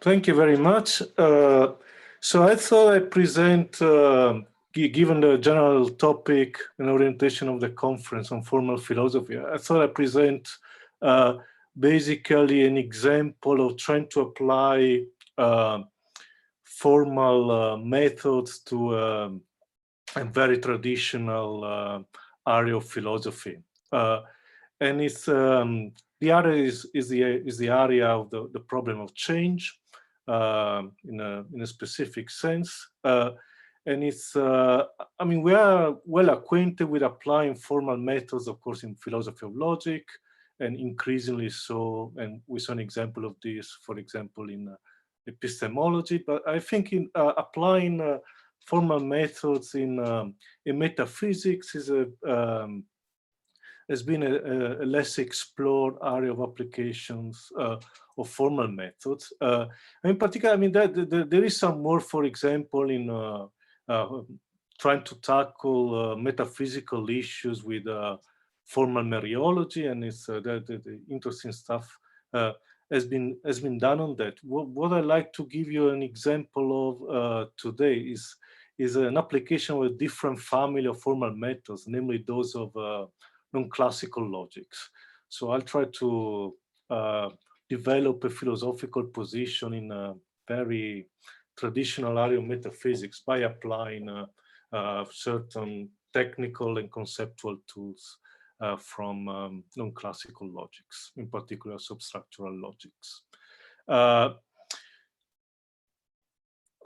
Thank you very much. So I thought I'd present, given the general topic and orientation of the conference on formal philosophy, I thought I'd present basically an example of trying to apply formal methods to a very traditional area of philosophy. And it's the area is the area of the problem of change in a specific sense. And it's, I mean, we are well acquainted with applying formal methods, of course, in philosophy of logic, and increasingly so. And we saw an example of this, for example, in epistemology. But I think in applying formal methods in metaphysics is has been a less explored area of applications of formal methods. In particular, I mean, there is some more, for example, in trying to tackle metaphysical issues with formal Mariology, and it's the interesting stuff has been done on that. What I'd like to give you an example of today is an application of a different family of formal methods, namely those of non-classical logics. So I'll try to develop a philosophical position in a very traditional area of metaphysics by applying certain technical and conceptual tools from non-classical logics, in particular substructural logics.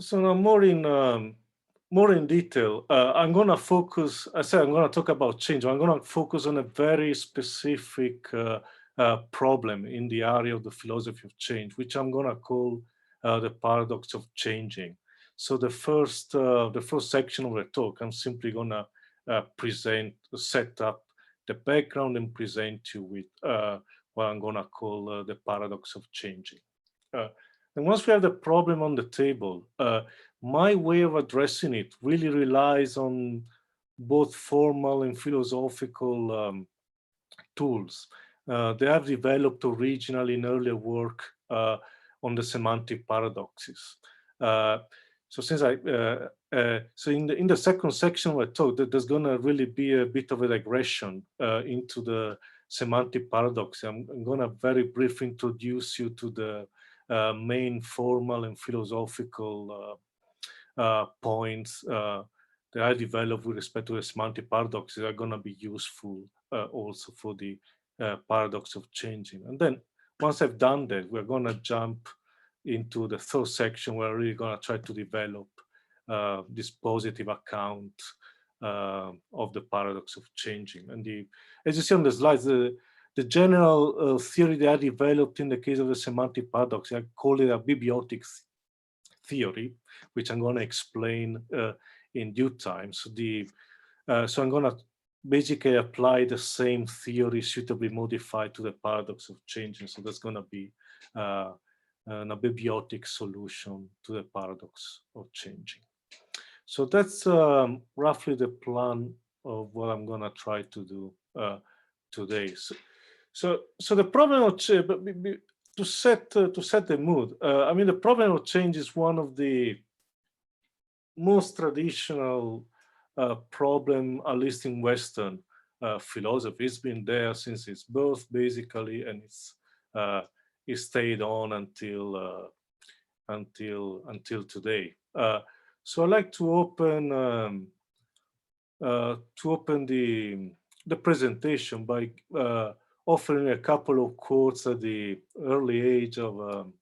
So now more in detail, I'm going to focus, I said I'm going to talk about change. I'm going to focus on a very specific problem in the area of the philosophy of change, which I'm going to call the paradox of changing. So the first section of the talk, I'm simply going to set up the background and present you with what I'm going to call the paradox of changing. And once we have the problem on the table, my way of addressing it really relies on both formal and philosophical tools. They have developed originally in earlier work on the semantic paradoxes. So since so in the second section of the talk, there's going to really be a bit of a digression into the semantic paradox. I'm going to very briefly introduce you to the main formal and philosophical points that I developed with respect to the semantic paradoxes are going to be useful also for the paradox of changing. And then once I've done that, we're going to jump into the third section where we're really going to try to develop this positive account of the paradox of changing. And as you see on the slides, the general theory that I developed in the case of the semantic paradox, I call it Abiotic Theory, which I'm going to explain in due time. So so I'm going to basically apply the same theory suitably modified to the paradox of changing. So that's going to be an abiotic solution to the paradox of changing. So that's roughly the plan of what I'm going to try to do today. So the problem of to set the mood. I mean, the problem of change is one of the most traditional problem, at least in Western philosophy. It's been there since its birth, basically, and it stayed on until today. So I like to open the presentation by offering a couple of quotes at the early age of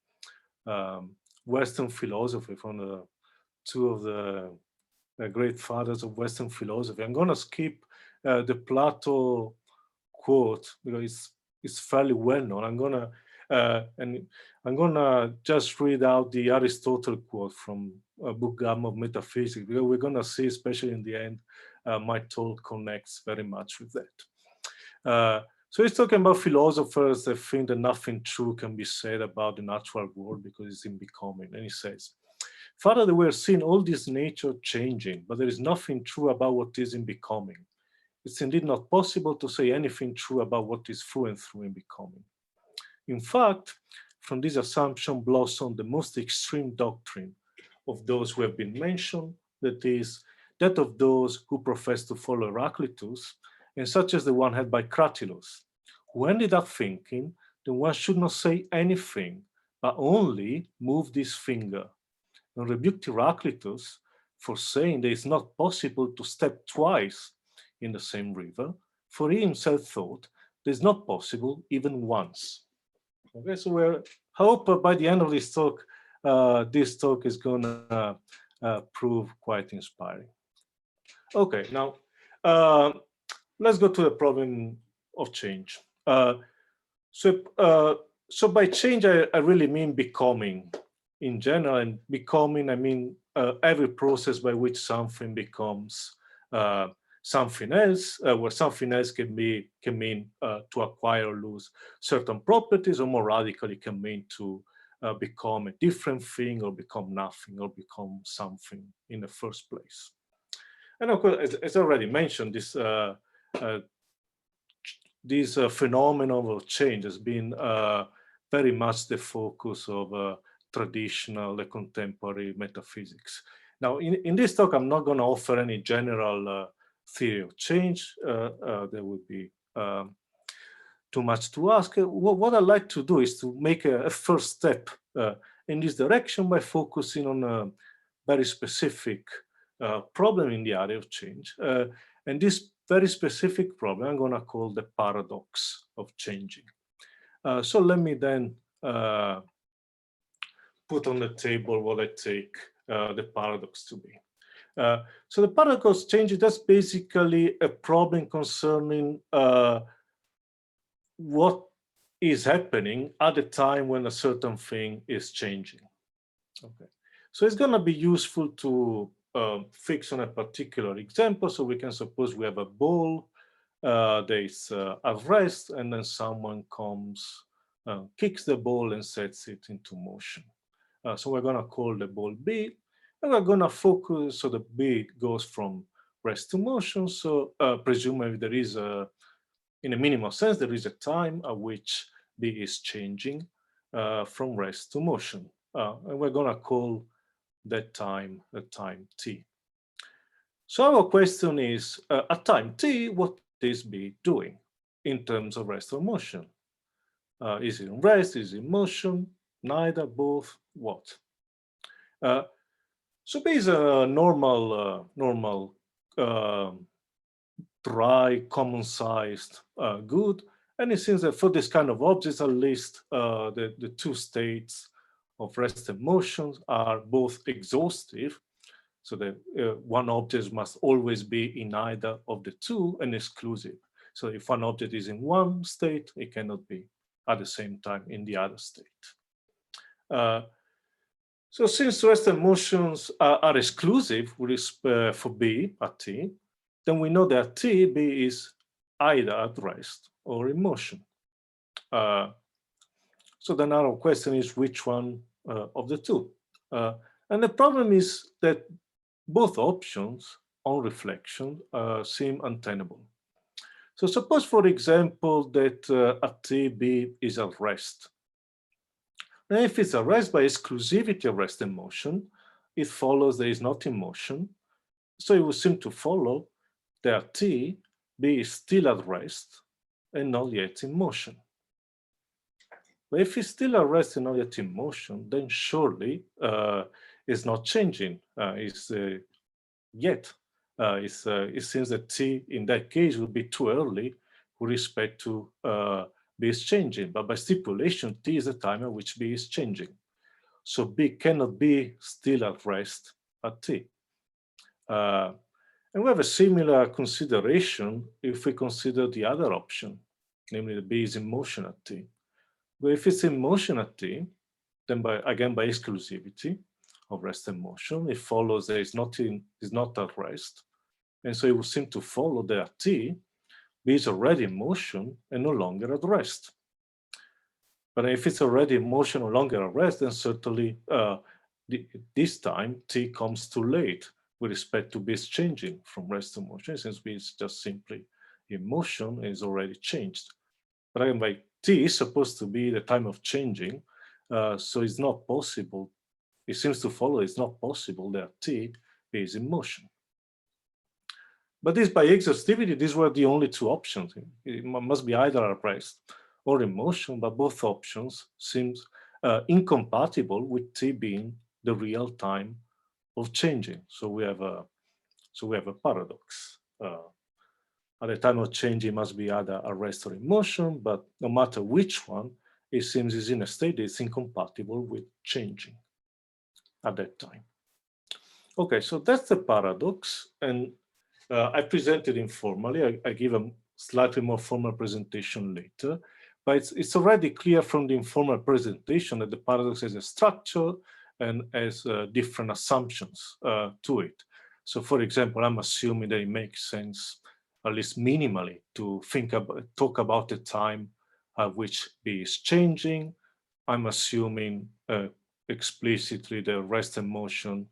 Western philosophy from two of the great fathers of Western philosophy. I'm going to skip the Plato quote because it's fairly well known. I'm gonna just read out the Aristotle quote from Book Gamma of Metaphysics, because we're gonna see, especially in the end, my talk connects very much with that. So he's talking about philosophers that think that nothing true can be said about the natural world because it's in becoming. And he says, "Further, we are seeing all this nature changing, but there is nothing true about what is in becoming. It's indeed not possible to say anything true about what is through and through in becoming. In fact, from this assumption blossom the most extreme doctrine of those who have been mentioned, that is, that of those who profess to follow Heraclitus, and such as the one held by Cratylus, who ended up thinking that one should not say anything, but only move this finger, and rebuked Heraclitus for saying that it's not possible to step twice in the same river, for he himself thought that it's not possible even once. Okay, so I hope by the end of this talk is gonna prove quite inspiring. Okay, now let's go to the problem of change. So by change, I really mean becoming in general, and becoming, I mean every process by which something becomes something else, where something else can mean to acquire or lose certain properties, or more radically can mean to become a different thing, or become nothing, or become something in the first place. And of course, as I already mentioned, this phenomenon of change has been very much the focus of traditional contemporary metaphysics. Now, in this talk, I'm not going to offer any general theory of change. There would be too much to ask. What I'd like to do is to make a first step in this direction by focusing on a very specific problem in the area of change. And this very specific problem I'm going to call the paradox of changing. So let me then put on the table what I take the paradox to be. So the paradox of change, that's basically a problem concerning what is happening at the time when a certain thing is changing. Okay, so it's going to be useful to fix on a particular example. So we can suppose we have a ball that is at rest, and then someone comes, kicks the ball and sets it into motion. So we're going to call the ball B, and we're going to focus, so the B goes from rest to motion. So presumably there is in a minimal sense, there is a time at which B is changing from rest to motion. And we're going to call that time the time t. So our question is, at time t, what is B doing in terms of rest or motion? Is it in rest? Is it in motion? Neither, both, what? So B is a normal dry, common-sized good, and it seems that for this kind of objects, at least the two states of rest and motion are both exhaustive, so that one object must always be in either of the two, and exclusive. So if one object is in one state, it cannot be at the same time in the other state. So since rest and motions are exclusive for B at t, then we know that t, B is either at rest or in motion. So then our question is which one of the two? And the problem is that both options on reflection seem untenable. So suppose, for example, that at t, B is at rest. Now, if it's at rest by exclusivity of rest and motion, it follows that it's not in motion. So it would seem to follow that t, B is still at rest and not yet in motion. But if it's still at rest and not yet in motion, then surely it's not changing. It seems that t in that case would be too early with respect to B is changing. But by stipulation, t is the time at which B is changing. So B cannot be still at rest at t. And we have a similar consideration if we consider the other option, namely the B is in motion at t. But if it's in motion at t, then again by exclusivity of rest and motion, it follows that it's not at rest. And so it would seem to follow that at t, B is already in motion and no longer at rest. But if it's already in motion, no longer at rest, then certainly this time t comes too late with respect to B is changing from rest to motion, since B is just simply in motion and is already changed. But again, by t is supposed to be the time of changing, So it's not possible. It seems to follow it's not possible that T is in motion. But this by exhaustivity, these were the only two options. It must be either at rest or in motion, but both options seems incompatible with T being the real time of changing. So we have a paradox. At the time of change, it must be either at rest or in motion, but no matter which one, it seems is in a state that's incompatible with changing at that time. Okay, so that's the paradox, and I present it informally. I give a slightly more formal presentation later, but it's already clear from the informal presentation that the paradox has a structure and has different assumptions to it. So, for example, I'm assuming that it makes sense, at least minimally, to talk about the time at which B is changing. I'm assuming explicitly that rest and motion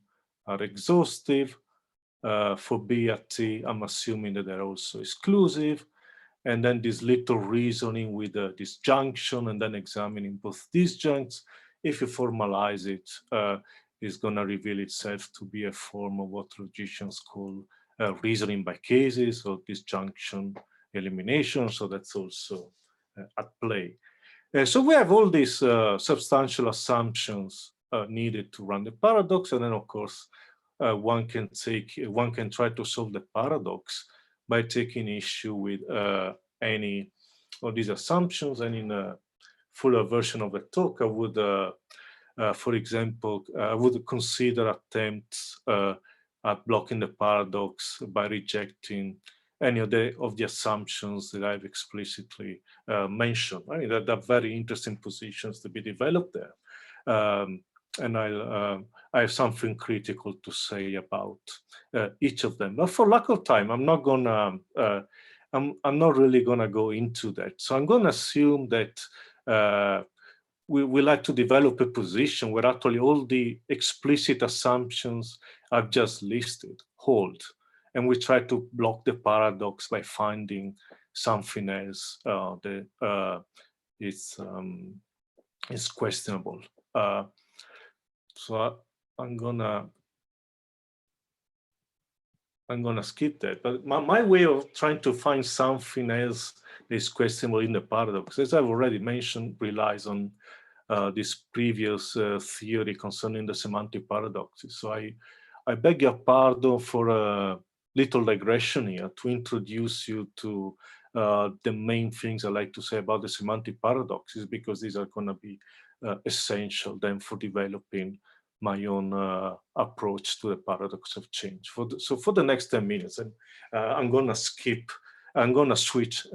are exhaustive. For B at T, I'm assuming that they're also exclusive. And then this little reasoning with disjunction and then examining both disjuncts. If you formalize it, it's going to reveal itself to be a form of what logicians call reasoning by cases or disjunction elimination. So that's also at play. So we have all these substantial assumptions needed to run the paradox. And then, of course, one can try to solve the paradox by taking issue with any of these assumptions. And in a fuller version of the talk, I would, for example, I would consider attempts at blocking the paradox by rejecting any of the assumptions that I've explicitly mentioned. I mean, that are very interesting positions to be developed there. And I have something critical to say about each of them. But for lack of time, I'm not really gonna go into that. So I'm gonna assume that we like to develop a position where actually all the explicit assumptions I've just listed hold, and we try to block the paradox by finding something else that is questionable. So I'm gonna skip that. But my way of trying to find something else that is questionable in the paradox, as I've already mentioned, relies on this previous theory concerning the semantic paradoxes. So I beg your pardon for a little digression here to introduce you to the main things I like to say about the semantic paradoxes, because these are going to be essential then for developing my own approach to the paradox of change. So for the next 10 minutes, and I'm going to switch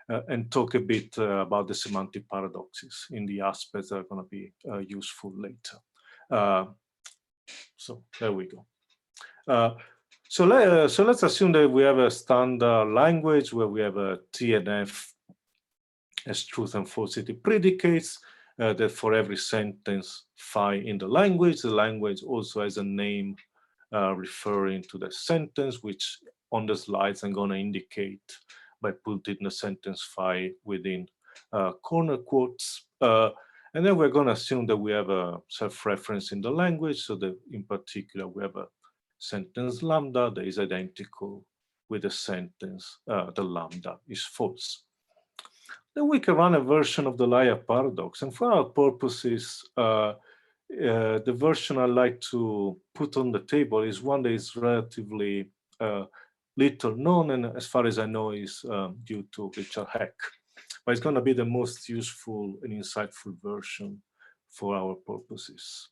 and talk a bit about the semantic paradoxes in the aspects that are going to be useful later. So there we go. So let's assume that we have a standard language where we have a T and F as truth and falsity predicates, that for every sentence phi in the language also has a name referring to the sentence, which on the slides I'm going to indicate by putting the sentence phi within corner quotes. And then we're going to assume that we have a self-reference in the language, so that in particular we have a sentence lambda that is identical with the sentence the lambda is false. Then we can run a version of the liar paradox. And for our purposes, the version I like to put on the table is one that is relatively little known, and as far as I know is due to Richard Heck. But it's going to be the most useful and insightful version for our purposes.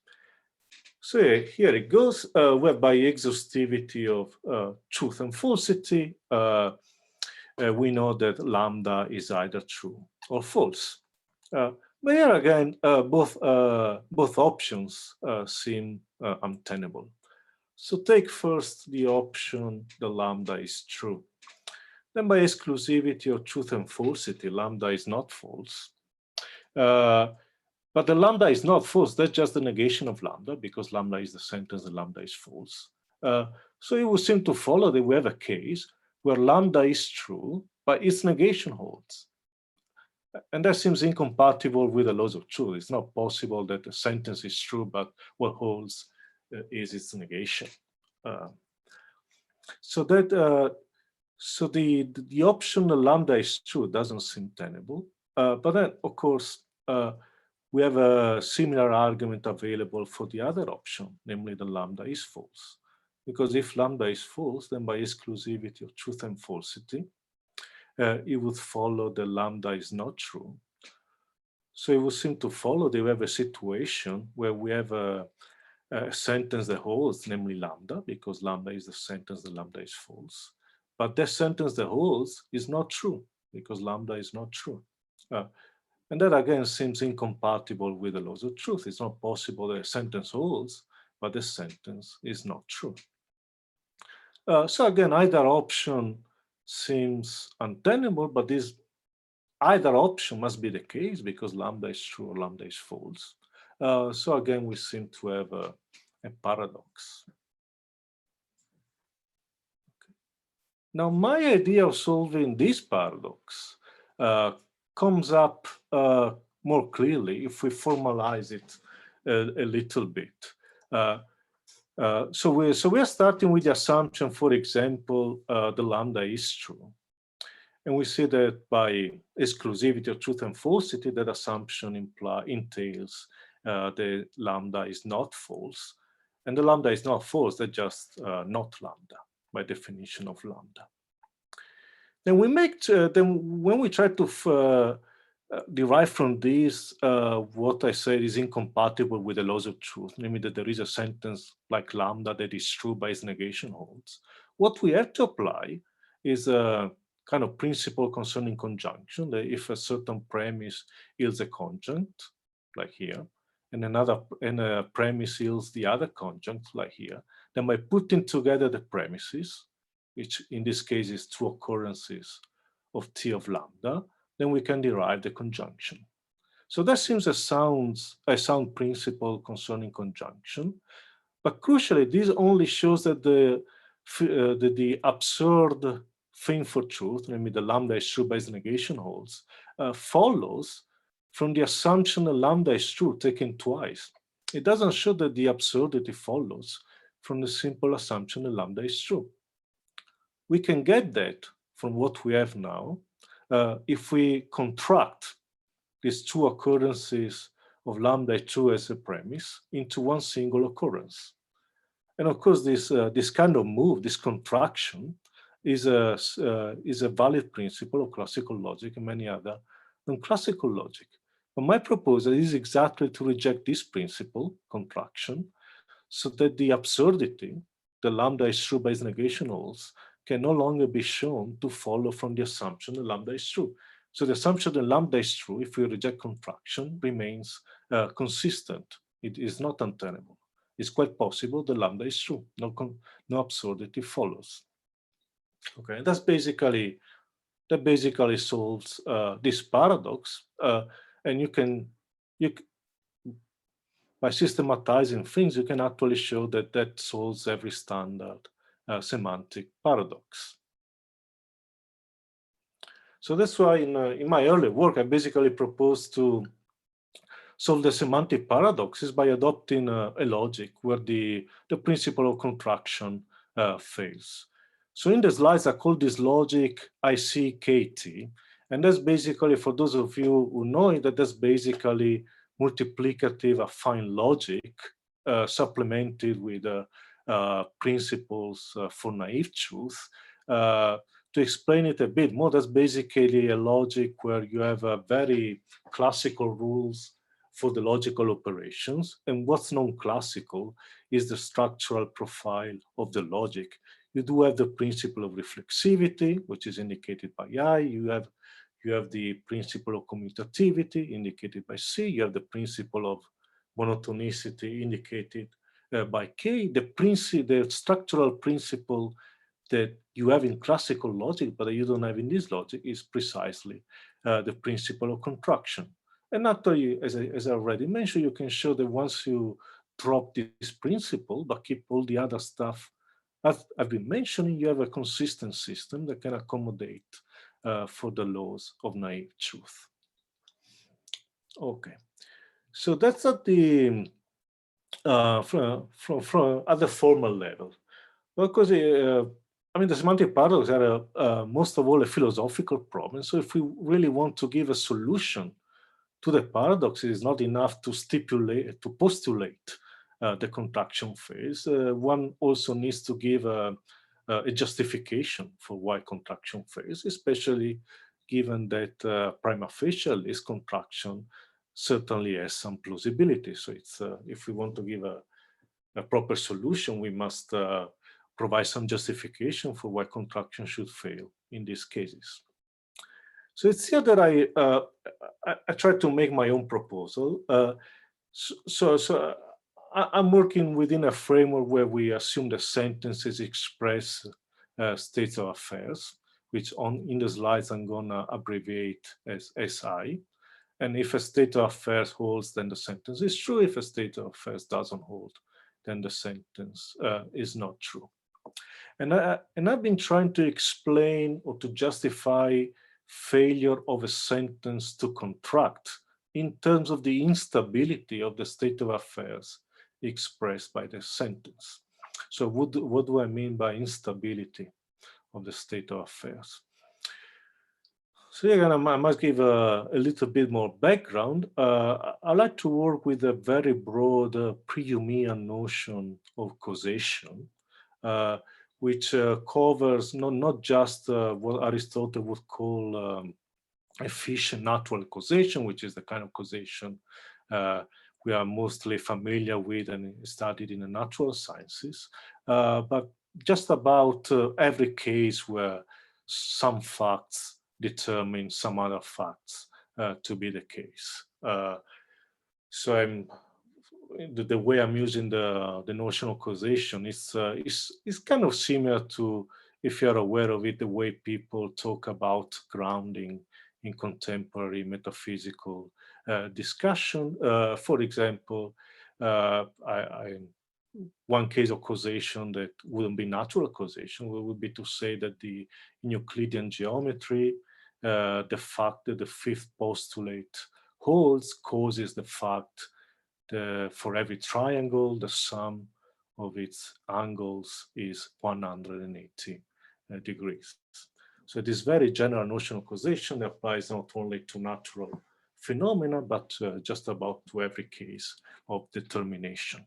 So here it goes, whereby exhaustivity of truth and falsity, we know that lambda is either true or false. But here again, both options seem untenable. So take first the option the lambda is true. Then by exclusivity of truth and falsity, lambda is not false. But the lambda is not false. That's just the negation of lambda, because lambda is the sentence and lambda is false. So it would seem to follow that we have a case where lambda is true, but its negation holds. And that seems incompatible with the laws of truth. It's not possible that a sentence is true, but what holds is its negation. So the option the lambda is true doesn't seem tenable. But then, of course, we have a similar argument available for the other option, namely the lambda is false. Because if lambda is false, then by exclusivity of truth and falsity, it would follow that lambda is not true. So it would seem to follow that we have a situation where we have a sentence that holds, namely lambda, because lambda is the sentence that lambda is false. But that sentence that holds is not true, because lambda is not true. And that again seems incompatible with the laws of truth. It's not possible that a sentence holds, but the sentence is not true. So again, either option seems untenable, but this either option must be the case because lambda is true or lambda is false. So again, we seem to have a paradox. Okay. Now, my idea of solving this paradox comes up more clearly if we formalize it a little bit. So we're starting with the assumption, for example, the lambda is true. And we see that by exclusivity of truth and falsity, that assumption entails the lambda is not false. And the lambda is not false, that's just not lambda by definition of lambda. Then we make, then when we try to derive from this what I said is incompatible with the laws of truth, namely that there is a sentence like lambda that is true by its negation holds, what we have to apply is a kind of principle concerning conjunction, that if a certain premise yields a conjunct, like here, and a premise yields the other conjunct, like here, then by putting together the premises, which in this case is two occurrences of T of lambda, then we can derive the conjunction. So that seems a sound principle concerning conjunction, but crucially, this only shows that the absurd thing for truth, namely the lambda is true by its negation holds, follows from the assumption that lambda is true taken twice. It doesn't show that the absurdity follows from the simple assumption that lambda is true. We can get that from what we have now if we contract these two occurrences of lambda true as a premise into one single occurrence. And of course, this kind of move, this contraction, is a valid principle of classical logic and many other non-classical logic. But my proposal is exactly to reject this principle, contraction, so that the absurdity, the lambda is true by its negation holds, can no longer be shown to follow from the assumption that lambda is true. So the assumption that lambda is true, if we reject contraction, remains consistent. It is not untenable. It's quite possible the lambda is true. No absurdity follows. Okay, and that basically solves this paradox. And by systematizing things, you can actually show that solves every standard semantic paradox. So that's why in my early work, I basically proposed to solve the semantic paradoxes by adopting a logic where the principle of contraction fails. So in the slides, I call this logic ICKT. And that's basically, for those of you who know it, that's basically multiplicative affine logic supplemented with principles for naive truth. To explain it a bit more, that's basically a logic where you have very classical rules for the logical operations. And what's non-classical is the structural profile of the logic. You do have the principle of reflexivity, which is indicated by I. You have the principle of commutativity indicated by C. You have the principle of monotonicity indicated by K. The structural principle that you have in classical logic, but you don't have in this logic, is precisely the principle of contraction. And actually, as I already mentioned, you can show that once you drop this principle, but keep all the other stuff I've been mentioning, you have a consistent system that can accommodate for the laws of naive truth. Okay, so that's at the from at the formal level. Because I mean, the semantic paradox are most of all a philosophical problem. So if we really want to give a solution to the paradox, it is not enough to postulate the contraction phase. One also needs to give a justification for why contraction phase, especially given that prima facie this contraction certainly has some plausibility. So it's if we want to give a proper solution, we must provide some justification for why contraction should fail in these cases. So it's here that I try to make my own proposal. I'm working within a framework where we assume the sentences express states of affairs, which in the slides I'm gonna abbreviate as SI. And if a state of affairs holds, then the sentence is true. If a state of affairs doesn't hold, then the sentence is not true. And I've been trying to explain or to justify failure of a sentence to contract in terms of the instability of the state of affairs expressed by the sentence. So what do I mean by instability of the state of affairs? So again, I must give a little bit more background. I like to work with a very broad pre-Humean notion of causation, which covers not just what Aristotle would call efficient natural causation, which is the kind of causation we are mostly familiar with and studied in the natural sciences, but just about every case where some facts determine some other facts to be the case. So the way I'm using the notion of causation is kind of similar to, if you're aware of it, the way people talk about grounding in contemporary metaphysical discussion. For example, one case of causation that wouldn't be natural causation would be to say that in Euclidean geometry, the fact that the fifth postulate holds causes the fact that for every triangle, the sum of its angles is 180 degrees. So this very general notion of causation applies not only to natural phenomena, but just about to every case of determination.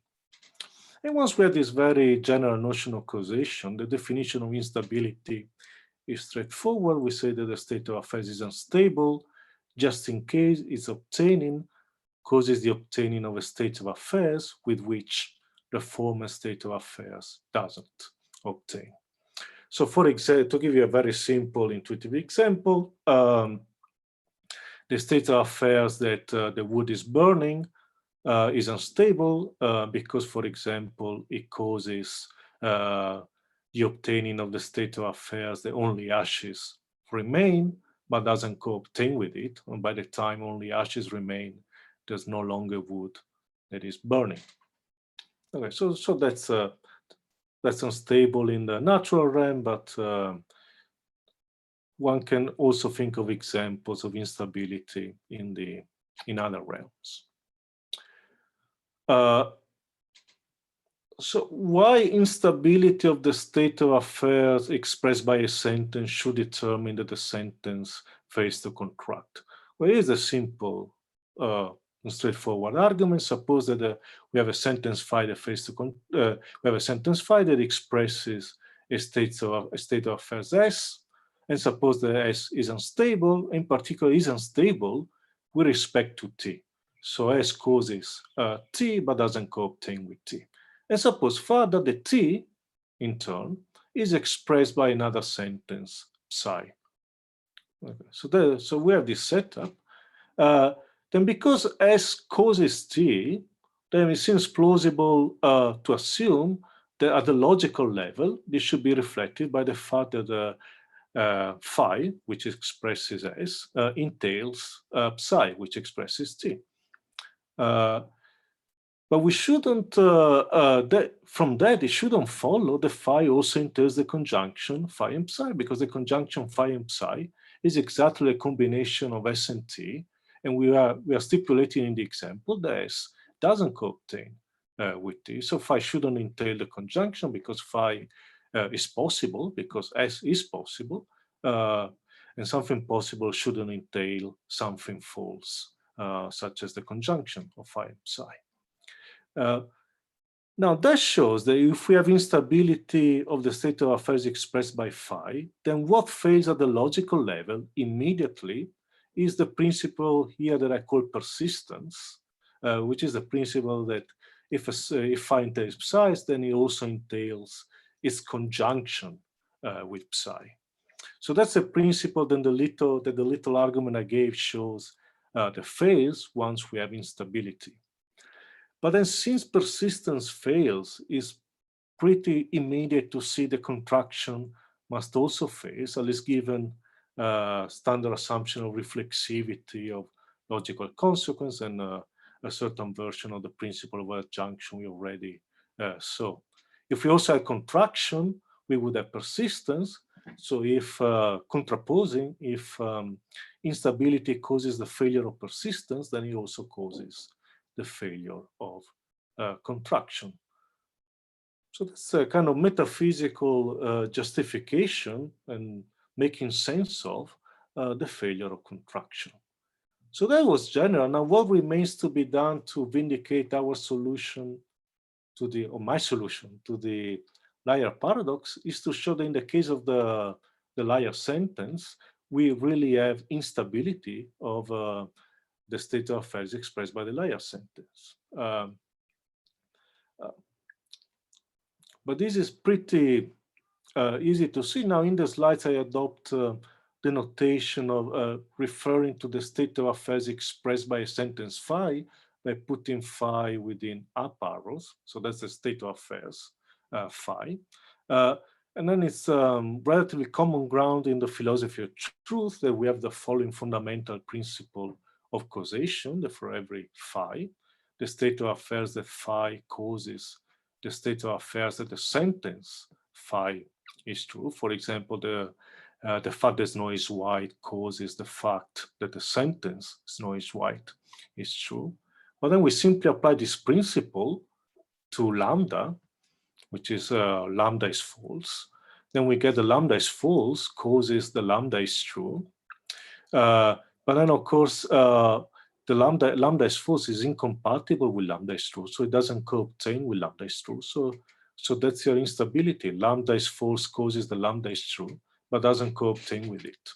And once we have this very general notion of causation, the definition of instability is straightforward. We say that the state of affairs is unstable, just in case its obtaining causes the obtaining of a state of affairs with which the former state of affairs doesn't obtain. So for example, to give you a very simple intuitive example, the state of affairs that the wood is burning is unstable because, for example, it causes the obtaining of the state of affairs that only ashes remain, but doesn't co-obtain with it. And by the time only ashes remain, there's no longer wood that is burning. Okay, so that's unstable in the natural realm, but one can also think of examples of instability in other realms. So why instability of the state of affairs expressed by a sentence should determine that the sentence fails to contract? Well, it is a simple and straightforward argument. Suppose that we have a sentence phi that fails to we have a sentence phi that expresses a state of affairs S, and suppose that S is unstable. In particular, is unstable with respect to T. So S causes T, but doesn't co-obtain with T. And suppose further the T, in turn, is expressed by another sentence psi. Okay. So we have this setup. Then because S causes T, then it seems plausible to assume that at the logical level, this should be reflected by the fact that phi, which expresses S, entails psi, which expresses T. But we shouldn't, from that, it shouldn't follow that phi also entails the conjunction phi and psi, because the conjunction phi and psi is exactly a combination of S and T, And we are stipulating in the example that S doesn't co-obtain with T. So phi shouldn't entail the conjunction because phi is possible, because S is possible. And something possible shouldn't entail something false, such as the conjunction of phi and psi. Now that shows that if we have instability of the state of affairs expressed by phi, then what fails at the logical level immediately is the principle here that I call persistence, which is the principle that if phi entails psi, then it also entails its conjunction with psi. So that's a principle that the little argument I gave shows that fails once we have instability. But then since persistence fails, it's pretty immediate to see the contraction must also fail, at least given standard assumption of reflexivity of logical consequence and a certain version of the principle of adjunction we already saw. If we also have contraction, we would have persistence. So if contraposing, if instability causes the failure of persistence, then it also causes the failure of contraction. So that's a kind of metaphysical justification and making sense of the failure of contraction. So that was general. Now what remains to be done to vindicate our solution to the, or my solution to the liar paradox is to show that in the case of the liar sentence, we really have instability of the state of affairs expressed by the liar sentence. But this is pretty easy to see. Now in the slides, I adopt the notation of referring to the state of affairs expressed by a sentence phi by putting phi within up arrows. So that's the state of affairs phi. And then it's relatively common ground in the philosophy of truth that we have the following fundamental principle of causation, that for every phi, the state of affairs that phi causes the state of affairs that the sentence phi is true. For example, the fact that snow is white causes the fact that the sentence snow is white is true. But then we simply apply this principle to lambda, which is lambda is false. Then we get the lambda is false causes the lambda is true. But then of course, the lambda is false is incompatible with lambda is true. So it doesn't co-obtain with lambda is true. So that's your instability. Lambda is false causes the lambda is true, but doesn't co-obtain with it.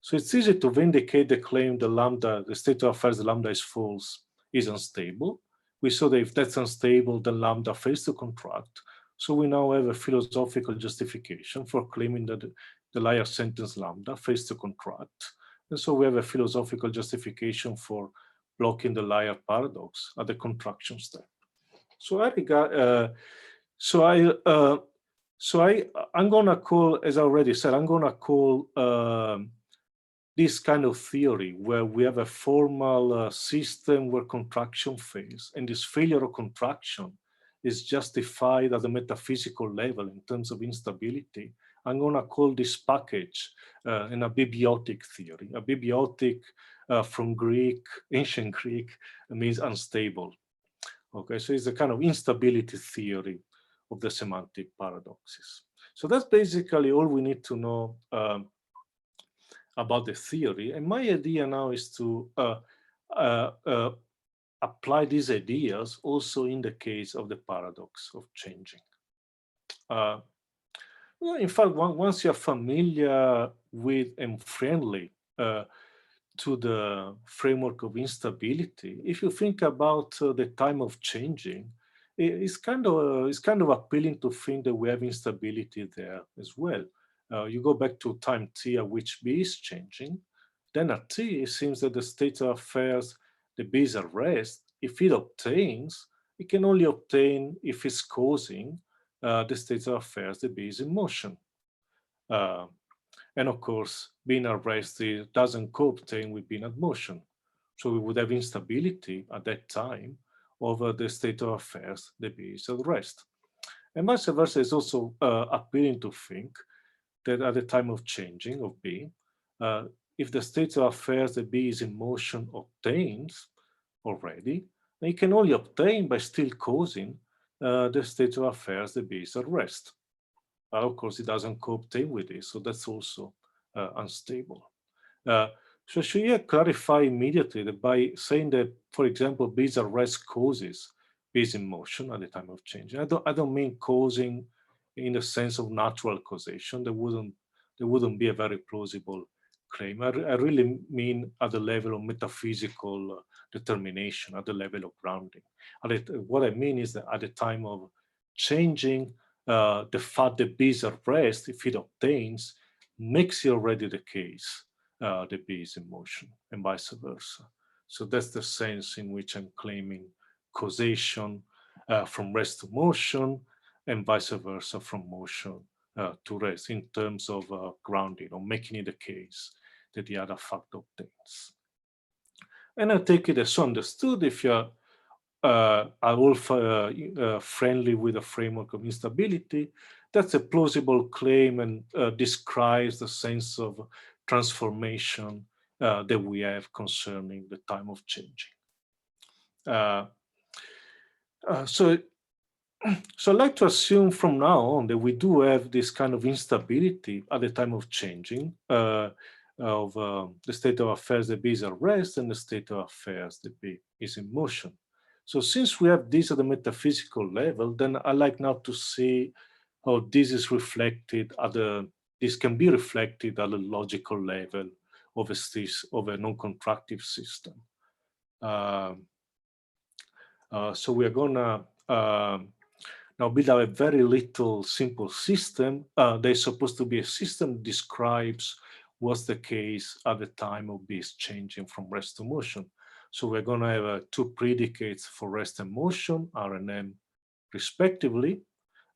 So it's easy to vindicate the claim the state of affairs the lambda is false is unstable. We saw that if that's unstable, then lambda fails to contract. So we now have a philosophical justification for claiming that the liar sentence lambda fails to contract. And so we have a philosophical justification for blocking the liar paradox at the contraction step. So I'm gonna call, as I already said, I'm gonna call this kind of theory where we have a formal system where contraction fails, and this failure of contraction is justified at the metaphysical level in terms of instability. I'm going to call this package an abiotic theory. Abiotic from Greek, ancient Greek, means unstable. Okay, so it's a kind of instability theory of the semantic paradoxes. So that's basically all we need to know about the theory. And my idea now is to apply these ideas also in the case of the paradox of changing. Well, in fact, once you're familiar with and friendly to the framework of instability, if you think about the time of changing, it's kind of appealing to think that we have instability there as well. You go back to time t at which B is changing, then at t, it seems that the state of affairs, the B is at rest. If it obtains, it can only obtain if it's causing the state of affairs, the B is in motion. And of course, being at rest doesn't co-obtain with being at motion. So we would have instability at that time over the state of affairs, the B is at rest. And vice versa, is also appealing to think that at the time of changing of B, if the state of affairs that B is in motion obtains already, then it can only obtain by still causing the state of affairs that B is at rest. Of course, it doesn't co-obtain with this, so that's also unstable. So should you clarify immediately that by saying that, for example, B is at rest causes B is in motion at the time of change? I don't mean causing in the sense of natural causation. There wouldn't be a very plausible claim. I really mean at the level of metaphysical determination, at the level of grounding. What I mean is that at the time of changing, the fact that B is at rest, if it obtains, makes it already the case that B is in motion, and vice versa. So that's the sense in which I'm claiming causation from rest to motion, and vice versa from motion to rest, in terms of grounding, or making it the case that the other fact obtains. And I take it as understood if you're are all friendly with a framework of instability. That's a plausible claim and describes the sense of transformation that we have concerning the time of changing. So I'd like to assume from now on that we do have this kind of instability at the time of changing of the state of affairs that B is at rest and the state of affairs that B is in motion. So since we have this at the metaphysical level, then I like now to see how this is reflected this can be reflected at a logical level of a non-contractive system. So we are gonna now build up a very little simple system. There's supposed to be a system that describes what's the case at the time of B is changing from rest to motion. So we're going to have two predicates for rest and motion, R and M, respectively.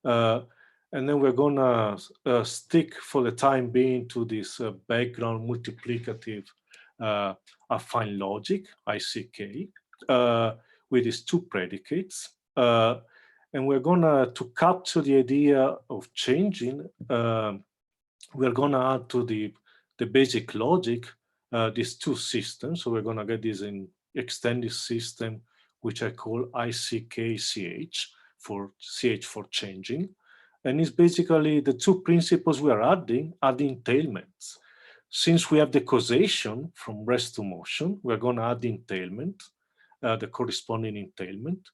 And then we're going to stick for the time being to this background multiplicative affine logic, ICK, with these two predicates. And we're going to capture the idea of changing, we're going to add to the basic logic these two systems. So we're going to get this in extended system, which I call ICK-CH, for CH for changing. And it's basically the two principles we are adding are the entailments. Since we have the causation from rest to motion, we're going to add the entailment, the corresponding entailment.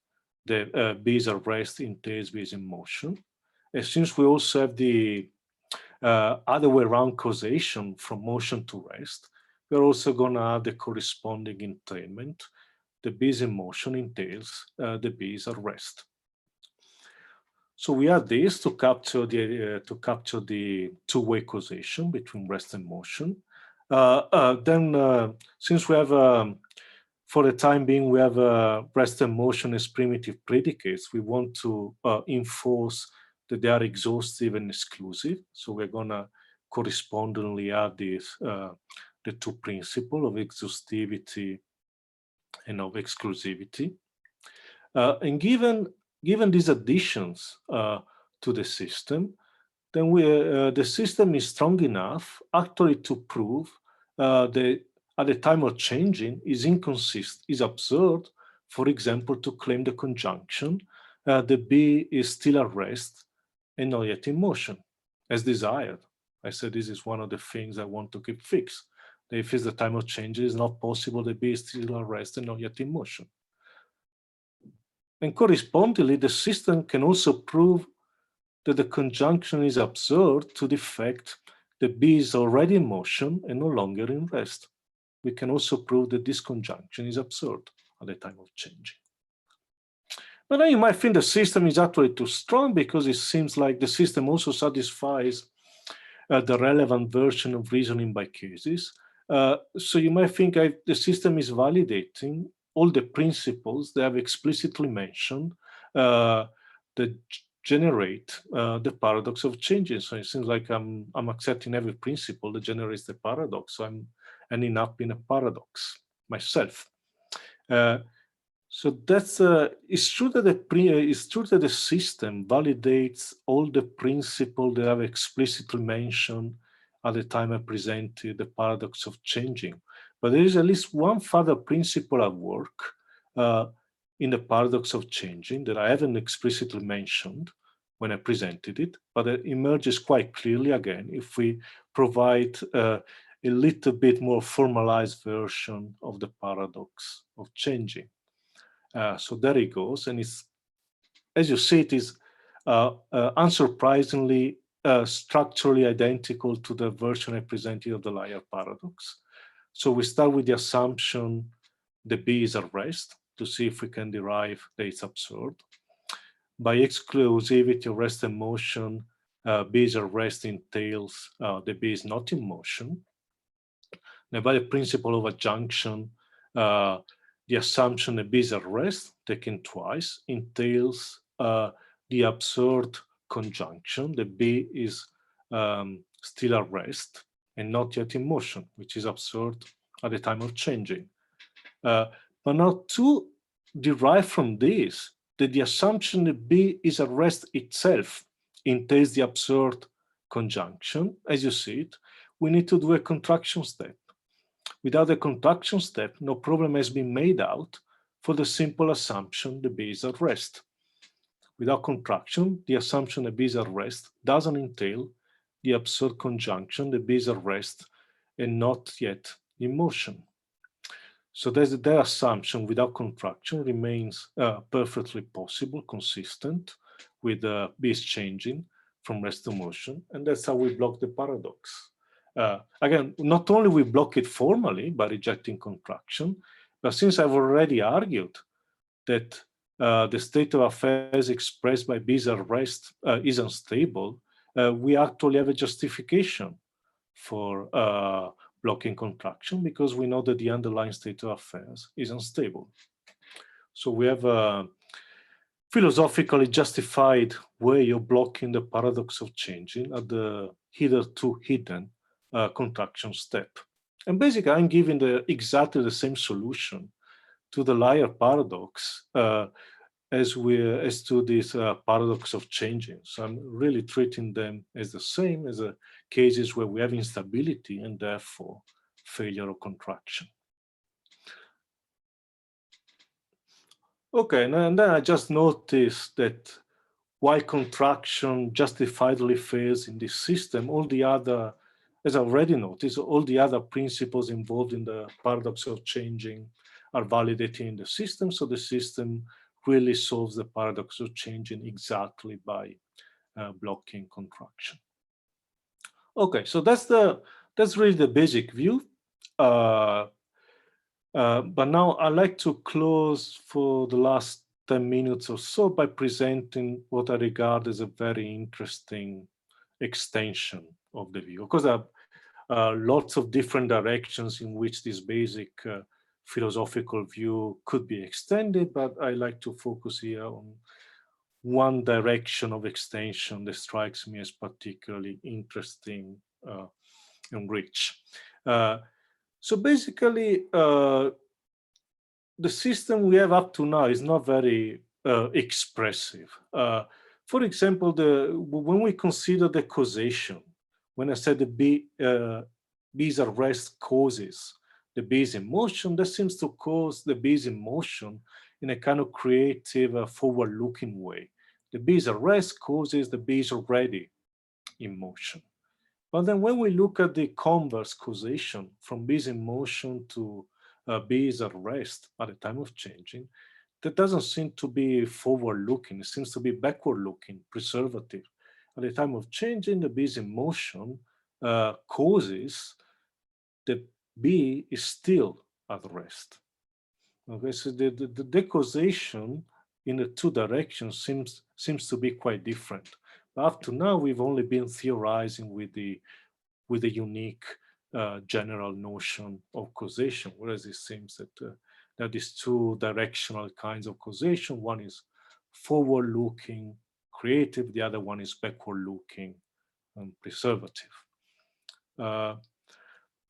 The B is at rest entails B is in motion. And since we also have the other way around causation from motion to rest, we're also going to add the corresponding entailment. The B is in motion entails the B is at rest. So we add this to capture the two-way causation between rest and motion. Then, since we have for the time being, we have rest and motion as primitive predicates, we want to enforce that they are exhaustive and exclusive. So we're going to correspondingly add this, the two principles of exhaustivity and of exclusivity. And given these additions to the system, then the system is strong enough actually to prove that at the time of changing is absurd, for example, to claim the conjunction the B is still at rest and not yet in motion, as desired. I said this is one of the things I want to keep fixed. That if it's the time of change, it is not possible that B is still at rest and not yet in motion. And correspondingly, the system can also prove that the conjunction is absurd to the fact that B is already in motion and no longer in rest. We can also prove that this conjunction is absurd at the time of changing. But then you might think the system is actually too strong because it seems like the system also satisfies the relevant version of reasoning by cases. So you might think the system is validating all the principles they have explicitly mentioned that generate the paradox of changing. So it seems like I'm accepting every principle that generates the paradox. So I'm ending up in a paradox myself. So that's it's true that the system validates all the principles that I've explicitly mentioned at the time I presented the paradox of changing. But there is at least one further principle at work in the paradox of changing that I haven't explicitly mentioned when I presented it, but it emerges quite clearly again if we provide a little bit more formalized version of the paradox of changing. So there it goes, and it's, as you see, it is unsurprisingly structurally identical to the version I presented of the liar paradox. So we start with the assumption the B is at rest to see if we can derive that it's absurd. By exclusivity of rest and motion, B is at rest entails the B is not in motion. Now, by the principle of adjunction, the assumption that B is at rest, taken twice, entails the absurd conjunction that B is still at rest and not yet in motion, which is absurd at the time of changing. But now to derive from this that the assumption that B is at rest itself entails the absurd conjunction, as you see it, we need to do a contraction step. Without a contraction step, no problem has been made out for the simple assumption that B is at rest. Without contraction, the assumption that B is at rest doesn't entail the absurd conjunction that B is at rest and not yet in motion. So their assumption without contraction remains perfectly possible, consistent with B is changing from rest to motion, and that's how we block the paradox. Again, not only we block it formally by rejecting contraction, but since I've already argued that the state of affairs expressed by B's arrest is unstable, we actually have a justification for blocking contraction because we know that the underlying state of affairs is unstable. So we have a philosophically justified way of blocking the paradox of changing at the hitherto hidden contraction step. And basically, I'm giving exactly the same solution to the liar paradox as to this paradox of changing. So I'm really treating them as the same as cases where we have instability and therefore failure of contraction. Okay, and then I just noticed that while contraction justifiably fails in this system, all the other, as I already noticed, all the other principles involved in the paradox of changing are validated in the system. So the system really solves the paradox of changing exactly by blocking contraction. Okay, so that's really the basic view. But now I'd like to close for the last 10 minutes or so by presenting what I regard as a very interesting extension of the view. Of course, there are lots of different directions in which this basic philosophical view could be extended, but I like to focus here on one direction of extension that strikes me as particularly interesting and rich. So basically, the system we have up to now is not very expressive. For example, when we consider the causation, when I said the B's arrest causes the B's in motion, that seems to cause the B's in motion in a kind of creative, forward-looking way. The B's arrest causes the B's already in motion. But then when we look at the converse causation from B's in motion to B's at rest at the time of changing, that doesn't seem to be forward-looking. It seems to be backward-looking, preservative. At the time of changing, the B's in motion causes the B is still at rest. Okay, so the causation in the two directions seems to be quite different. But up to now, we've only been theorizing with the unique general notion of causation, whereas it seems that that is two directional kinds of causation. One is forward-looking, creative. The other one is backward-looking and preservative.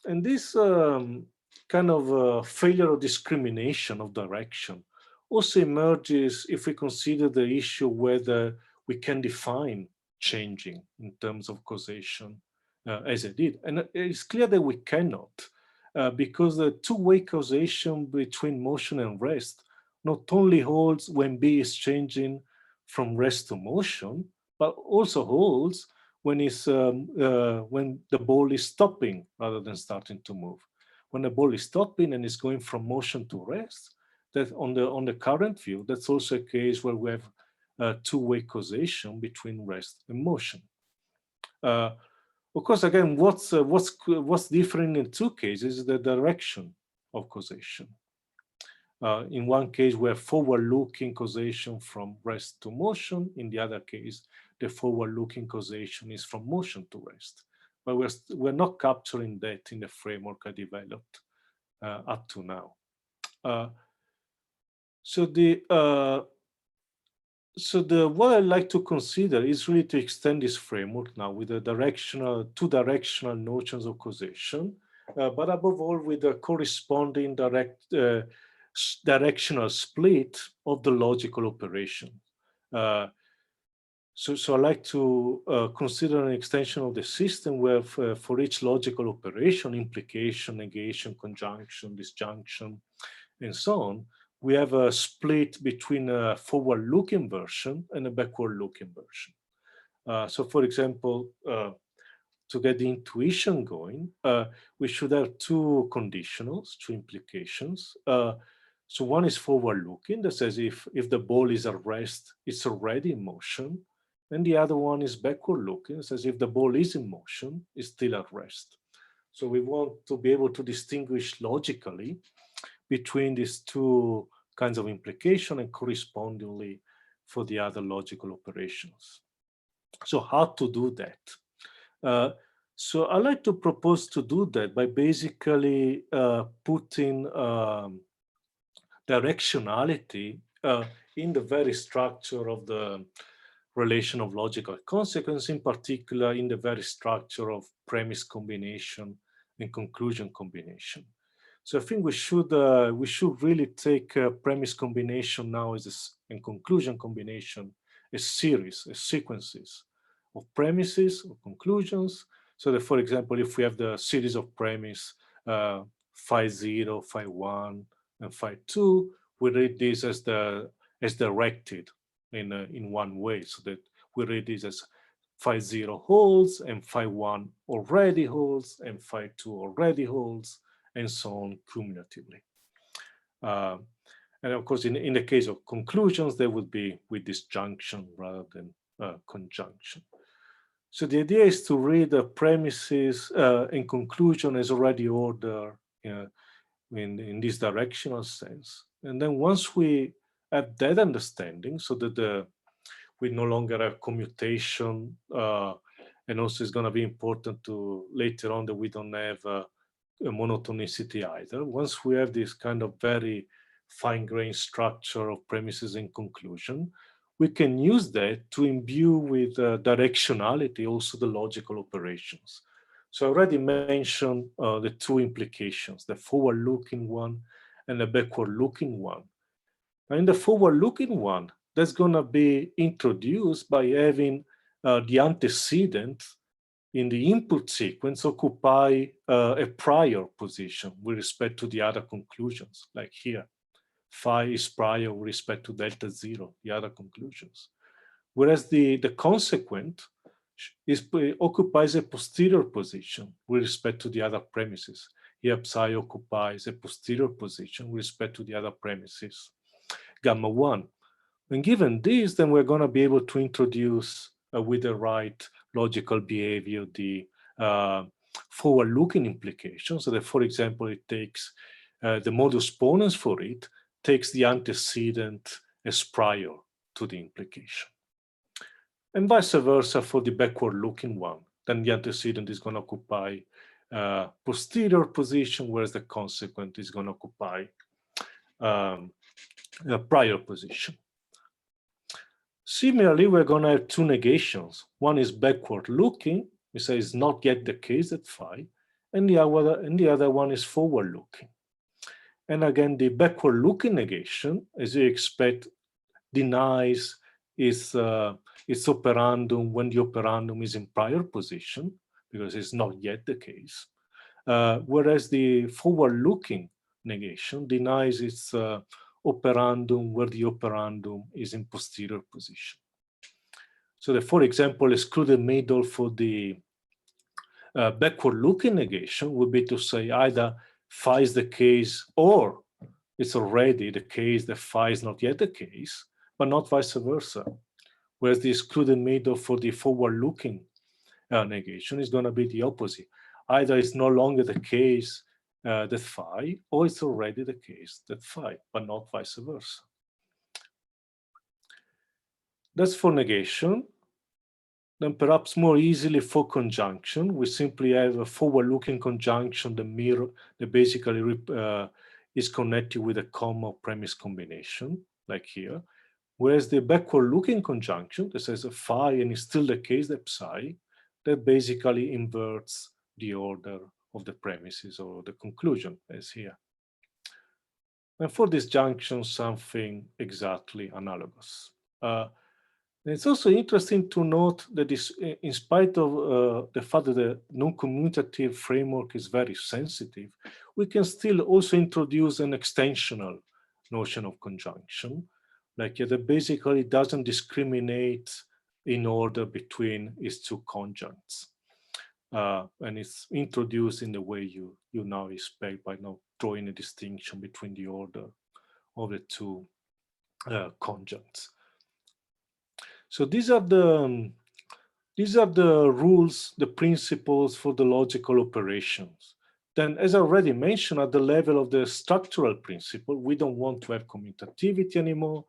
And this kind of failure of discrimination of direction also emerges if we consider the issue whether we can define changing in terms of causation as I did. And it's clear that we cannot, because the two-way causation between motion and rest not only holds when B is changing from rest to motion, but also holds when when the ball is stopping rather than starting to move. When the ball is stopping and is going from motion to rest, that on the current view, that's also a case where we have two-way causation between rest and motion. Of course, again, what's different in two cases is the direction of causation. In one case, we have forward-looking causation from rest to motion. In the other case, the forward-looking causation is from motion to rest. But we're not capturing that in the framework I developed up to now. What I'd like to consider is really to extend this framework now with the two directional notions of causation, but above all with the corresponding directional split of the logical operation. So I like to consider an extension of the system where for each logical operation, implication, negation, conjunction, disjunction, and so on, we have a split between a forward-looking version and a backward-looking version. So for example, to get the intuition going, we should have two conditionals, two implications. So one is forward-looking, that says if the ball is at rest, it's already in motion. And the other one is backward-looking, that says if the ball is in motion, it's still at rest. So we want to be able to distinguish logically between these two kinds of implication and correspondingly for the other logical operations. So how to do that? So I like to propose to do that by basically putting directionality in the very structure of the relation of logical consequence, in particular in the very structure of premise combination and conclusion combination. So I think we should really take premise combination now and conclusion combination as series, as sequences of premises or conclusions. So that, for example, if we have the series of premise phi 0, phi 1, and phi 2, we read this as directed in one way, so that we read this as phi 0 holds and phi 1 already holds and phi 2 already holds, and so on cumulatively. And of course, in the case of conclusions, they would be with disjunction rather than conjunction. So the idea is to read the premises and conclusion as already ordered in this directional sense. And then once we have that understanding, so that we no longer have commutation, and also it's going to be important to later on that we don't have a monotonicity either. Once we have this kind of very fine-grained structure of premises and conclusion, we can use that to imbue with directionality also the logical operations. So I already mentioned the two implications, the forward-looking one and the backward-looking one. And in the forward-looking one, that's going to be introduced by having the antecedent in the input sequence occupy a prior position with respect to the other conclusions, like here. Phi is prior with respect to delta 0, the other conclusions. Whereas the consequent occupies a posterior position with respect to the other premises. Here psi occupies a posterior position with respect to the other premises, gamma 1. And given this, then we're going to be able to introduce with the right logical behavior the forward-looking implication. So that, for example, it takes the modus ponens for it takes the antecedent as prior to the implication. And vice versa for the backward-looking one. Then the antecedent is going to occupy posterior position, whereas the consequent is going to occupy a prior position. Similarly, we're going to have two negations. One is backward-looking, we say it's not yet the case at phi, and the other one is forward-looking. And again, the backward-looking negation, as you expect, denies its operandum when the operandum is in prior position, because it's not yet the case. Whereas the forward-looking negation denies its operandum where the operandum is in posterior position. So, for example, excluded middle for the backward-looking negation would be to say either phi is the case or it's already the case that phi is not yet the case, but not vice versa. Whereas the excluded middle for the forward-looking negation is going to be the opposite. Either it's no longer the case that phi, or it's already the case that phi, but not vice versa. That's for negation. Then perhaps more easily for conjunction, we simply have a forward-looking conjunction that basically is connected with a comma premise combination, like here. Whereas the backward-looking conjunction that says a phi and is still the case that psi, that basically inverts the order of the premises or the conclusion, as here. And for this junction, something exactly analogous. It's also interesting to note that in spite of the fact that the non-commutative framework is very sensitive, we can still also introduce an extensional notion of conjunction, like that basically doesn't discriminate in order between its two conjuncts. And it's introduced in the way you now expect by now drawing a distinction between the order of the two conjuncts. So these are the rules, the principles for the logical operations. Then, as I already mentioned, at the level of the structural principle, we don't want to have commutativity anymore.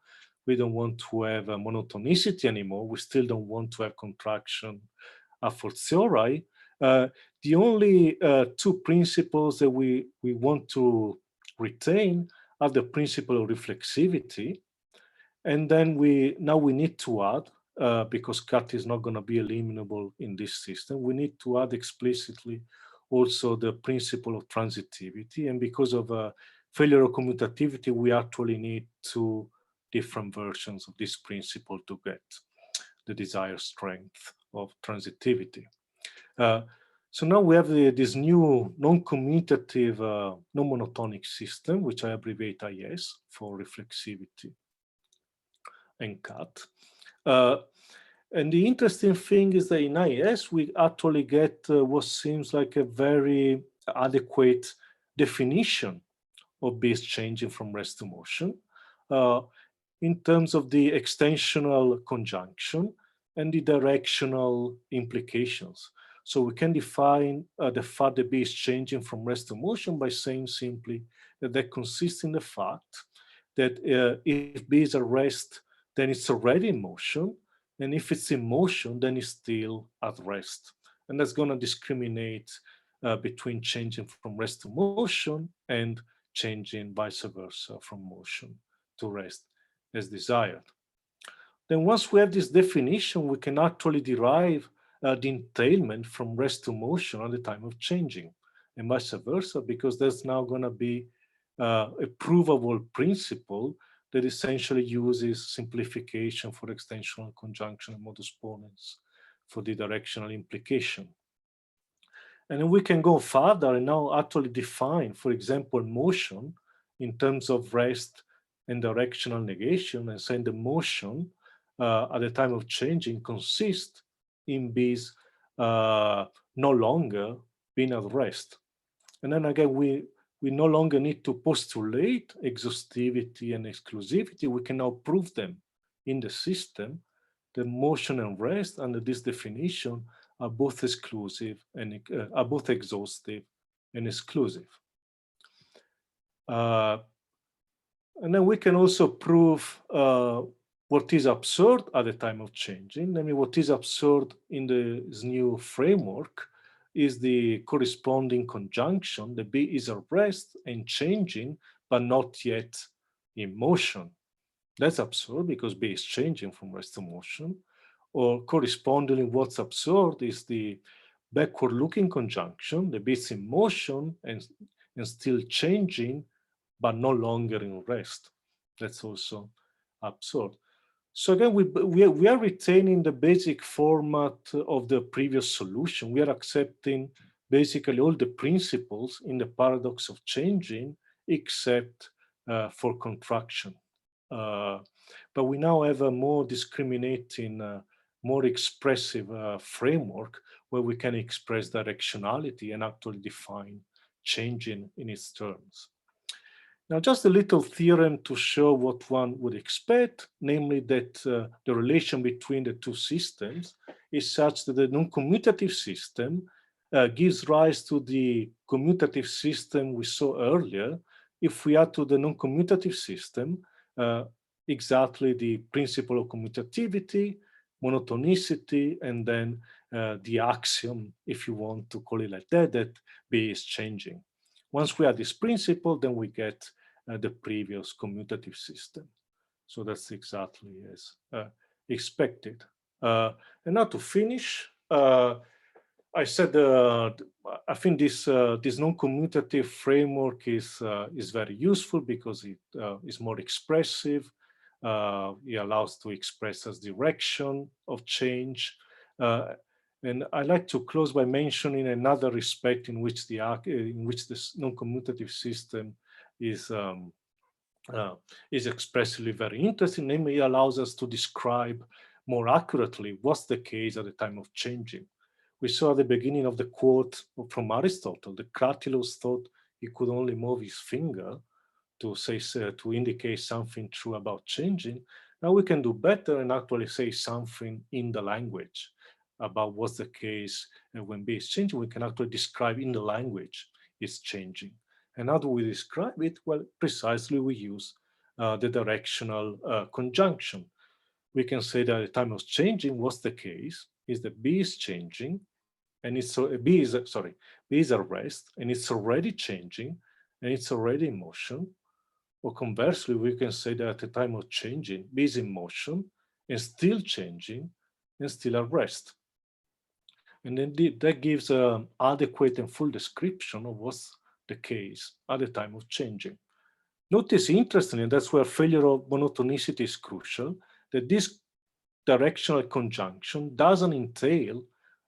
We don't want to have monotonicity anymore. We still don't want to have contraction a fortiori. The only two principles that we want to retain are the principle of reflexivity. And then we need to add, because cut is not going to be eliminable in this system, we need to add explicitly also the principle of transitivity. And because of failure of commutativity, we actually need two different versions of this principle to get the desired strength of transitivity. So now we have this new non-commutative, non-monotonic system, which I abbreviate IS for reflexivity and cut. And the interesting thing is that in IS, we actually get what seems like a very adequate definition of base changing from rest to motion in terms of the extensional conjunction and the directional implications. So we can define the fact that B is changing from rest to motion by saying simply that consists in the fact that if B is at rest, then it's already in motion. And if it's in motion, then it's still at rest. And that's going to discriminate between changing from rest to motion and changing vice versa from motion to rest as desired. Then once we have this definition, we can actually derive the entailment from rest to motion at the time of changing and vice versa, because there's now going to be a provable principle that essentially uses simplification for extensional conjunction and modus ponens for the directional implication. And then we can go further and now actually define, for example, motion in terms of rest and directional negation, and say the motion at the time of changing consists in B's no longer being at rest. And then again, we no longer need to postulate exhaustivity and exclusivity. We can now prove them in the system. The motion and rest under this definition are both exclusive and are both exhaustive and exclusive. And then we can also prove what is absurd at the time of changing. I mean, what is absurd in this new framework is the corresponding conjunction. The B is at rest and changing, but not yet in motion. That's absurd because B is changing from rest to motion. Or correspondingly, what's absurd is the backward-looking conjunction. The B is in motion and still changing, but no longer in rest. That's also absurd. So again, we are retaining the basic format of the previous solution. We are accepting basically all the principles in the paradox of changing, except for contraction. But we now have a more discriminating, more expressive framework where we can express directionality and actually define changing in its terms. Now, just a little theorem to show what one would expect, namely that the relation between the two systems is such that the non-commutative system gives rise to the commutative system we saw earlier if we add to the non-commutative system exactly the principle of commutativity, monotonicity, and then the axiom, if you want to call it like that, that B is changing. Once we add this principle, then we get the previous commutative system. So that's exactly as expected. And now to finish, I said I think this non-commutative framework is very useful because it is more expressive. It allows to express as direction of change. And I like to close by mentioning another respect in which this non-commutative system is expressively very interesting. Namely, it allows us to describe more accurately what's the case at the time of changing. We saw at the beginning of the quote from Aristotle that Cratylus thought he could only move his finger to indicate something true about changing. Now we can do better and actually say something in the language about what's the case when B is changing. We can actually describe in the language it's changing. And how do we describe it? Well, precisely we use the directional conjunction. We can say that at the time of changing, what's the case is that B is changing, and B is at rest, and it's already changing, and it's already in motion. Or conversely, we can say that at the time of changing, B is in motion and still changing and still at rest. And then that gives an adequate and full description of what's the case at the time of changing. Notice, interestingly, that's where failure of monotonicity is crucial, that this directional conjunction doesn't entail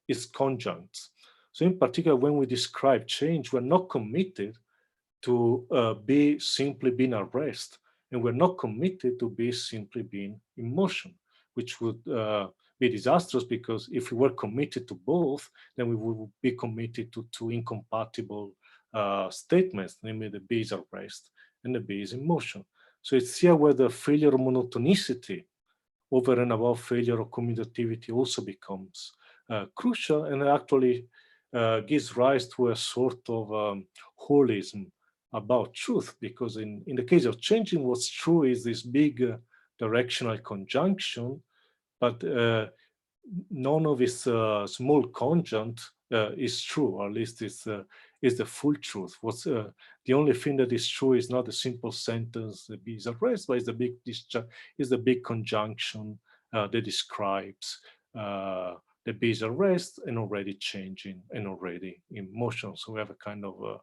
its conjuncts. So in particular, when we describe change, we're not committed to be simply being at rest, and we're not committed to be simply being in motion, which would be disastrous, because if we were committed to both, then we would be committed to two incompatible statements, namely the B is at rest and the B is in motion. So it's here where the failure of monotonicity over and above failure of commutativity also becomes crucial, and actually gives rise to a sort of holism about truth, because in the case of changing, what's true is this big directional conjunction, but none of its small conjunct is true, or at least is the full truth. What's the only thing that is true is not a simple sentence, the B is at rest, but is the big conjunction that describes the B is at rest and already changing and already in motion. So we have a kind of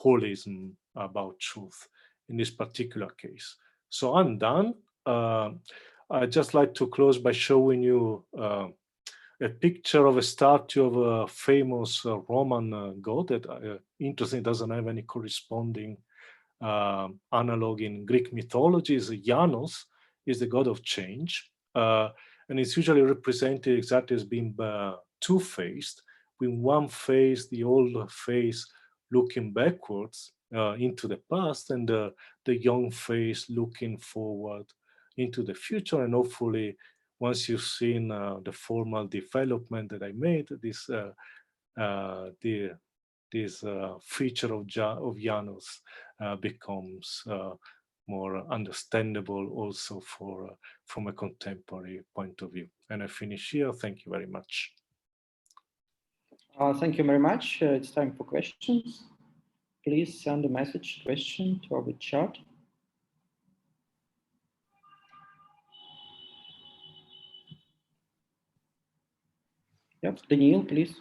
holism about truth in this particular case. So I'm done. I'd just like to close by showing you a picture of a statue of a famous Roman god that interestingly doesn't have any corresponding analog in Greek mythology. Is Janos, is the god of change, and it's usually represented exactly as being two-faced, with one face, the old face, looking backwards into the past, and the young face looking forward into the future. And hopefully, once you've seen the formal development that I made, this feature of Janos becomes more understandable also from a contemporary point of view. And I finish here. Thank you very much. Thank you very much. It's time for questions. Please send a message question to our chat. Yep, Daniel, please.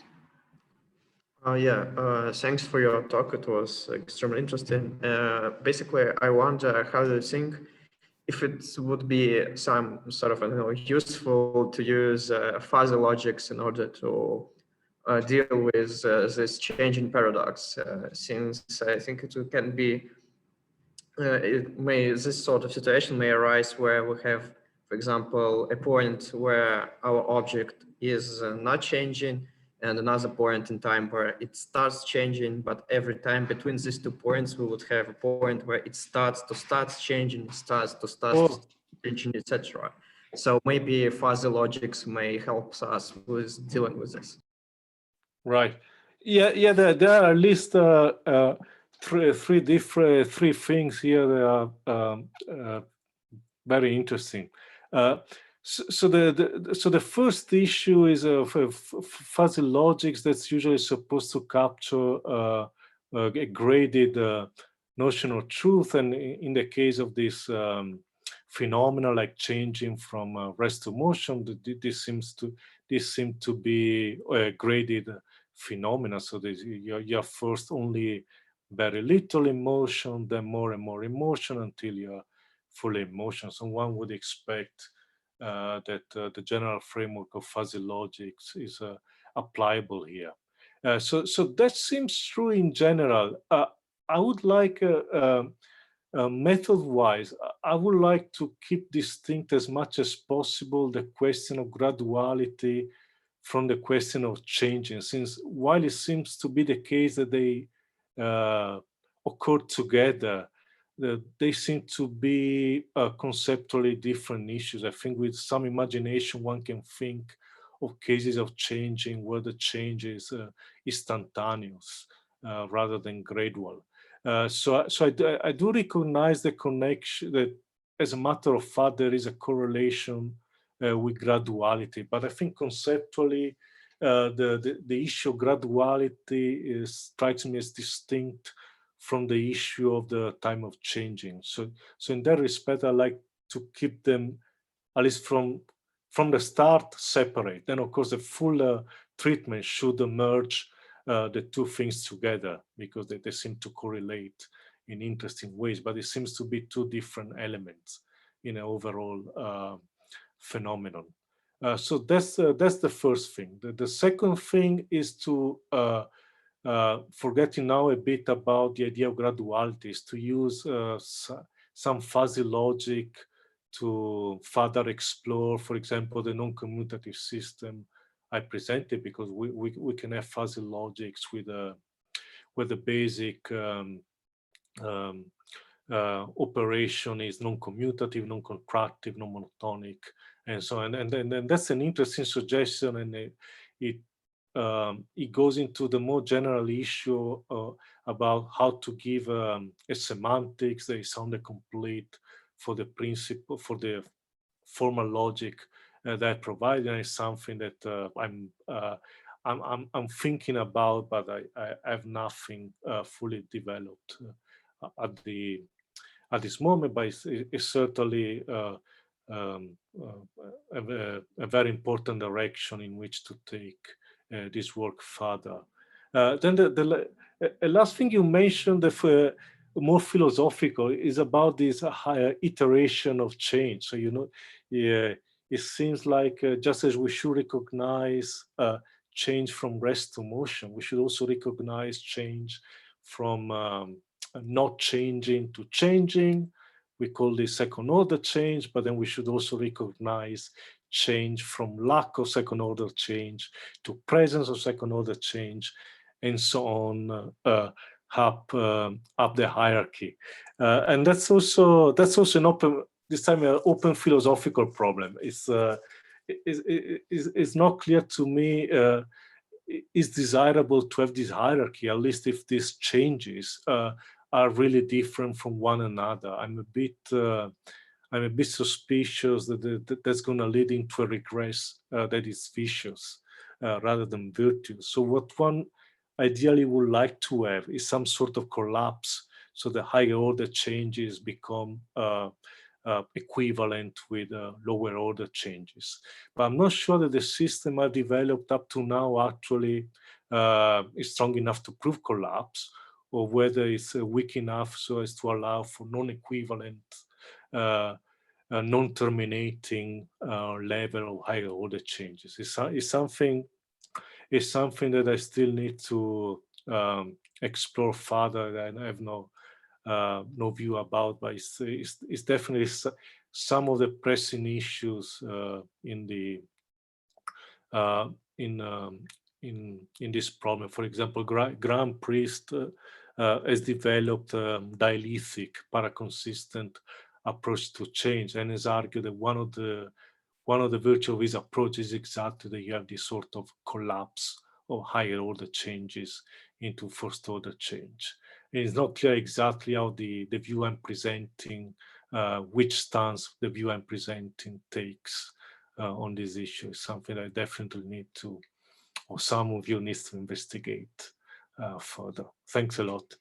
Thanks for your talk. It was extremely interesting. Basically, I wonder, how do you think if it would be some sort of, I don't know, useful to use fuzzy logics in order to deal with this changing paradox, since I think it can be, this sort of situation may arise where we have, for example, a point where our object is not changing, and another point in time where it starts changing, but every time between these 2 points, we would have a point where it starts changing, starts changing, etc. So maybe fuzzy logics may help us with dealing with this. Right. Yeah. There are at least three things here that are very interesting. So the first issue is fuzzy logics that's usually supposed to capture a graded notion of truth, and in the case of this phenomena like changing from rest to motion, this seems to be a graded phenomena. So you're first only very little emotion, then more and more emotion until you're fully in motion. So one would expect that the general framework of fuzzy logics is applicable here. So that seems true in general. I would like, method-wise, I would like to keep distinct as much as possible the question of graduality from the question of changing, since while it seems to be the case that they occur together, they seem to be conceptually different issues. I think with some imagination, one can think of cases of changing where the change is instantaneous rather than gradual. So I do recognize the connection, that as a matter of fact, there is a correlation with graduality, but I think conceptually the issue of graduality strikes me as distinct from the issue of the time of changing. So in that respect, I like to keep them, at least from the start, separate. Then of course the full treatment should merge the two things together, because they seem to correlate in interesting ways, but it seems to be two different elements in an overall phenomenon. So that's the first thing. The second thing is to forgetting now a bit about the idea of graduality, is to use some fuzzy logic to further explore, for example, the non-commutative system I presented, because we can have fuzzy logics with the basic operation is non-commutative, non-contractive, non-monotonic, and so on. And that's an interesting suggestion, and it goes into the more general issue about how to give a semantics that is sounded complete for the principle, for the formal logic that I provide, and it's something that I'm thinking about, but I have nothing fully developed at this moment. But it's certainly a very important direction in which to take this work further. Then the last thing you mentioned, the more philosophical, is about this higher iteration of change. So yeah, it seems like just as we should recognize change from rest to motion, we should also recognize change from not changing to changing. We call this second order change, but then we should also recognize change from lack of second order change to presence of second order change, and so on up the hierarchy. And that's also an open, this time an open philosophical problem. It's not clear to me is desirable to have this hierarchy, at least if these changes are really different from one another. I'm a bit suspicious that that's going to lead into a regress that is vicious rather than virtuous. So what one ideally would like to have is some sort of collapse, so the higher order changes become equivalent with lower order changes. But I'm not sure that the system I've developed up to now actually is strong enough to prove collapse, or whether it's weak enough so as to allow for non-equivalent non-terminating level of higher order changes. It's something that I still need to explore further, and I have no view about, but it's definitely some of the pressing issues in this problem. For example, Graham Priest has developed a dialectic, paraconsistent approach to change, and has argued that one of the virtues of his approach is exactly that you have this sort of collapse of higher order changes into first order change. And it's not clear exactly how the view I'm presenting, which stance the view I'm presenting takes on this issue. Is something I definitely need to, or some of you needs to investigate further. Thanks a lot.